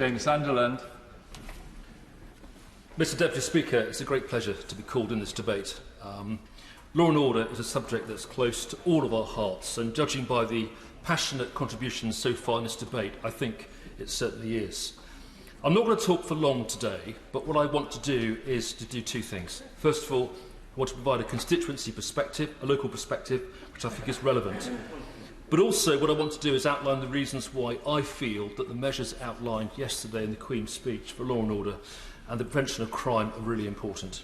King, Sunderland. Mr Deputy Speaker, it's a great pleasure to be called in this debate. Law and order is a subject that's close to all of our hearts, and judging by the passionate contributions so far in this debate, I think it certainly is. I'm not going to talk for long today, but what I want to do is to do two things. First of all, I want to provide a constituency perspective, a local perspective, which I think is relevant. But also what I want to do is outline the reasons why I feel that the measures outlined yesterday in the Queen's speech for law and order and the prevention of crime are really important.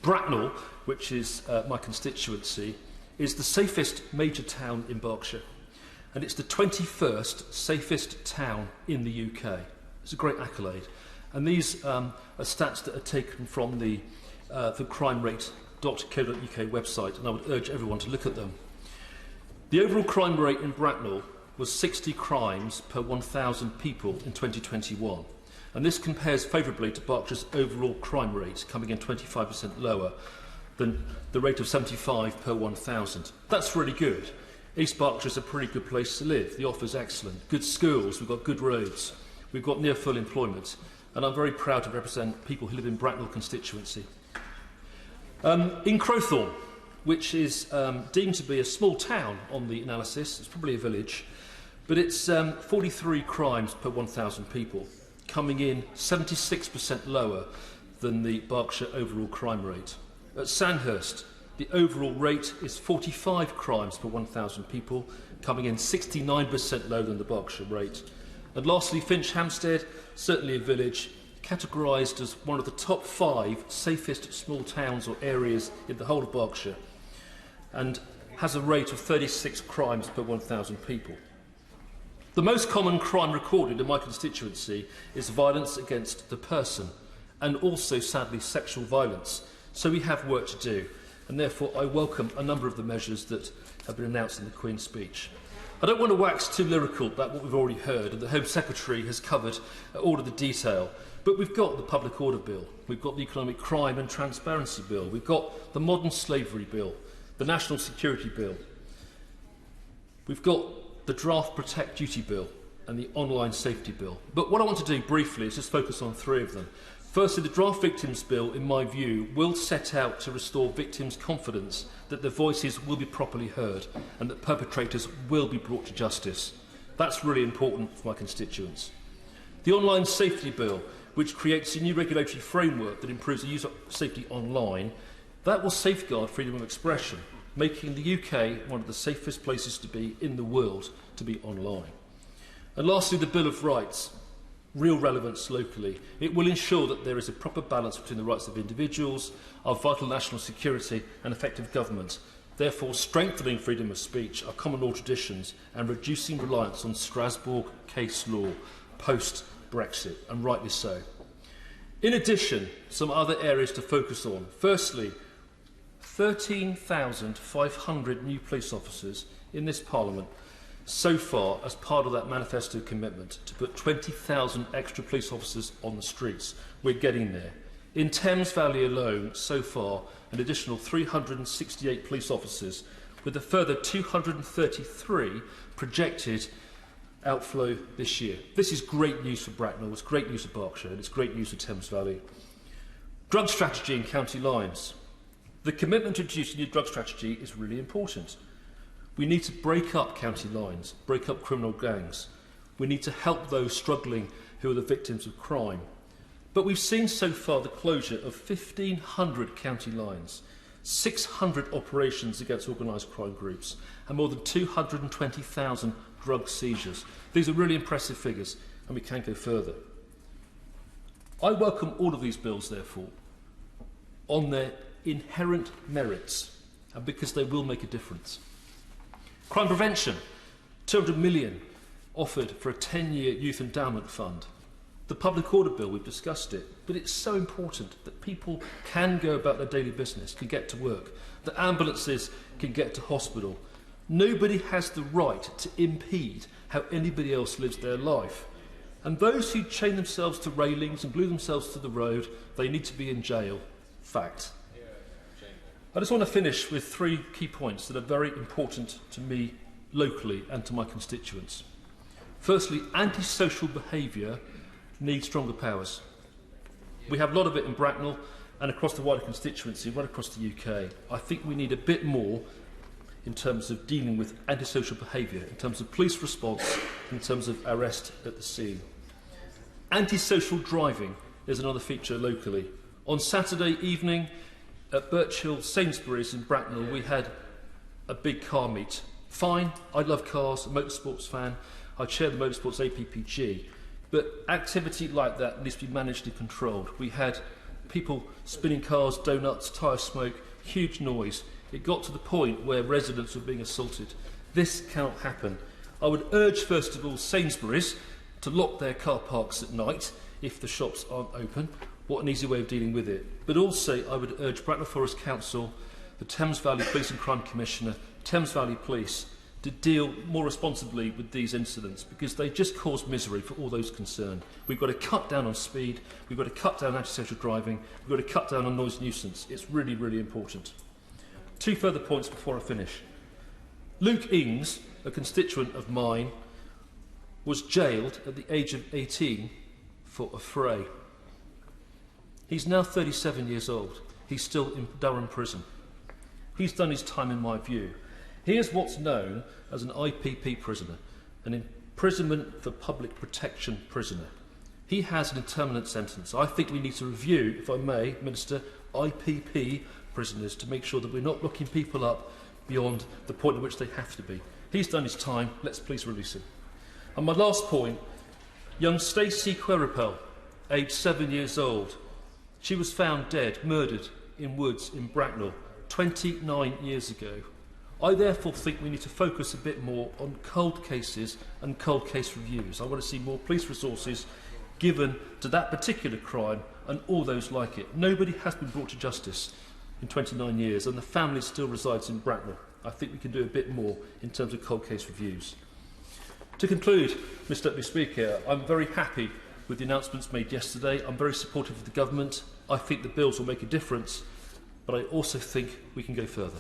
Bracknell, which is my constituency, is the safest major town in Berkshire, and it's the 21st safest town in the UK. It's a great accolade, and these are stats that are taken from the crimerate.co.uk website, and I would urge everyone to look at them. The overall crime rate in Bracknell was 60 crimes per 1,000 people in 2021. And this compares favourably to Berkshire's overall crime rate, coming in 25% lower than the rate of 75 per 1,000. That's really good. East Berkshire is a pretty good place to live. The offer is excellent. Good schools, we've got good roads, we've got near full employment, and I'm very proud to represent people who live in Bracknell constituency. In Crowthorne, which is deemed to be a small town on the analysis, it's probably a village, but it's 43 crimes per 1,000 people, coming in 76% lower than the Berkshire overall crime rate. At Sandhurst, the overall rate is 45 crimes per 1,000 people, coming in 69% lower than the Berkshire rate. And lastly, Finch Hampstead, certainly a village, categorised as one of the top 5 safest small towns or areas in the whole of Berkshire, and has a rate of 36 crimes per 1,000 people. The most common crime recorded in my constituency is violence against the person, and also, sadly, sexual violence. So we have work to do, and therefore I welcome a number of the measures that have been announced in the Queen's speech. I don't want to wax too lyrical about what we've already heard, and the Home Secretary has covered all of the detail, but we've got the Public Order Bill, we've got the Economic Crime and Transparency Bill, we've got the Modern Slavery Bill, the National Security Bill, we've got the Draft Protect Duty Bill and the Online Safety Bill. But what I want to do briefly is just focus on 3 of them. Firstly, the Draft Victims Bill, in my view, will set out to restore victims' confidence that their voices will be properly heard and that perpetrators will be brought to justice. That's really important for my constituents. The Online Safety Bill, which creates a new regulatory framework that improves the user safety online, that will safeguard freedom of expression, making the UK one of the safest places to be in the world to be online. And lastly, the Bill of Rights, real relevance locally. It will ensure that there is a proper balance between the rights of individuals, our vital national security and effective government, therefore strengthening freedom of speech, our common law traditions and reducing reliance on Strasbourg case law post-Brexit, and rightly so. In addition, some other areas to focus on. Firstly, 13,500 new police officers in this Parliament so far as part of that manifesto commitment to put 20,000 extra police officers on the streets. We're getting there. In Thames Valley alone, so far, an additional 368 police officers, with a further 233 projected outflow this year. This is great news for Bracknell, it's great news for Berkshire, and it's great news for Thames Valley. Drug strategy in county lines. The commitment to introduce a new drug strategy is really important. We need to break up county lines, break up criminal gangs. We need to help those struggling who are the victims of crime. But we've seen so far the closure of 1,500 county lines, 600 operations against organised crime groups, and more than 220,000 drug seizures. These are really impressive figures, and we can go further. I welcome all of these bills, therefore, on their inherent merits, and because they will make a difference. Crime prevention, 200 million offered for a 10-year youth endowment fund. The Public Order Bill, we've discussed it, but it's so important that people can go about their daily business, can get to work, that ambulances can get to hospital. Nobody has the right to impede how anybody else lives their life. And those who chain themselves to railings and glue themselves to the road, they need to be in jail. Fact. I just want to finish with 3 key points that are very important to me locally and to my constituents. Firstly, antisocial behaviour need stronger powers. We have a lot of it in Bracknell and across the wider constituency, right across the UK. I think we need a bit more in terms of dealing with antisocial behaviour, in terms of police response, in terms of arrest at the scene. Antisocial driving is another feature locally. On Saturday evening at Birch Hill Sainsbury's in Bracknell, we had a big car meet. Fine, I love cars, a motorsports fan, I chair the motorsports APPG, but activity like that needs to be managed and controlled. We had people spinning cars, donuts, tyre smoke, huge noise. It got to the point where residents were being assaulted. This cannot happen. I would urge, first of all, Sainsbury's to lock their car parks at night if the shops aren't open. What an easy way of dealing with it. But also, I would urge Bracknell Forest Council, the Thames Valley Police and Crime Commissioner, Thames Valley Police, to deal more responsibly with these incidents, because they just cause misery for all those concerned. We've got to cut down on speed, we've got to cut down on antisocial driving, we've got to cut down on noise nuisance. It's really, really important. 2 further points before I finish. Luke Ings, a constituent of mine, was jailed at the age of 18 for a fray. He's now 37 years old. He's still in Durham prison. He's done his time in my view. He is what's known as an IPP prisoner, an imprisonment for public protection prisoner. He has an indeterminate sentence. I think we need to review, if I may, Minister, IPP prisoners to make sure that we're not locking people up beyond the point at which they have to be. He's done his time. Let's please release him. And my last point, young Stacey Queripel, aged 7 years old. She was found dead, murdered in woods in Bracknell 29 years ago. I therefore think we need to focus a bit more on cold cases and cold case reviews. I want to see more police resources given to that particular crime and all those like it. Nobody has been brought to justice in 29 years and the family still resides in Bracknell. I think we can do a bit more in terms of cold case reviews. To conclude, Mr Deputy Speaker, I'm very happy with the announcements made yesterday. I'm very supportive of the government. I think the bills will make a difference, but I also think we can go further.